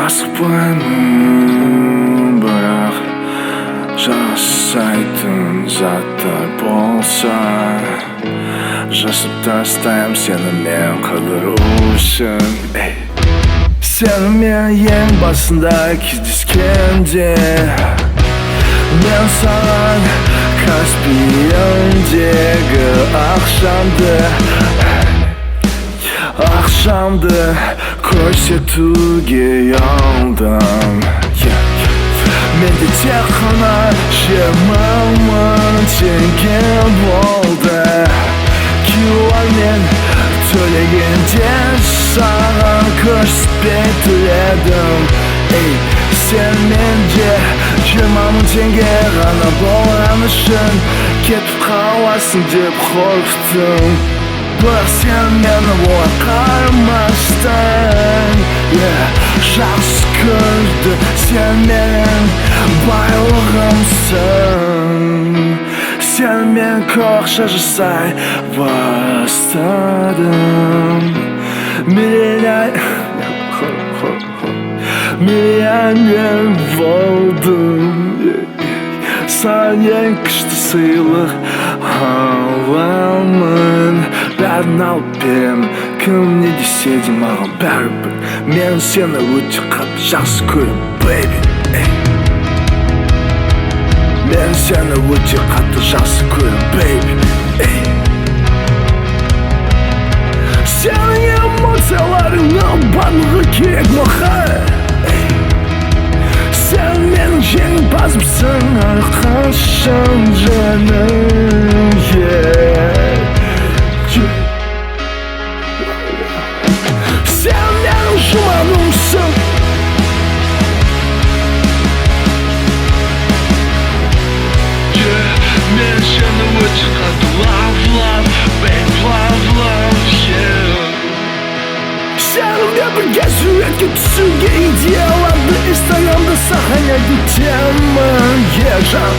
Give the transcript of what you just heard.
асықпаймын, бірақ жасайтын заттар болса жасып тастаймын сені мен қыдыру үшін. Сенімен ең басында кездескенде мен саған Каспийдегі ақшамды көрсетуге ұялдым. Менде тек қана 20 мың теңге болды. Киломен төлегенде саған көрсетпей төледім. Сен менде 20 мың теңге ғана болған үшін кетіп қаласың деп қорықтым. Бірақ сен мені олай қарамастан жақсы көрді. Сен менің байлығымсың. Сен мен көп ақша жасай бастадым. Миллионер болдым. Саған ең күшті сыйлық аламын. Бәрін алып беремін, кім не десе де маған бәрібір. Мен сені өте қатты жақсы көремін, baby. Мен сені өте қатты жақсы көремін, baby. Сенің эмоцияларыңның барлығы керек маған. Сен менің жеңімпазымсың әрқашан жаным. Сен менің жұбанымсың. Мен сені өте қатты love, baby, love, Сенімен бірге суретке түсуге идеяларды Инстаграмда сохранять етемін, жан.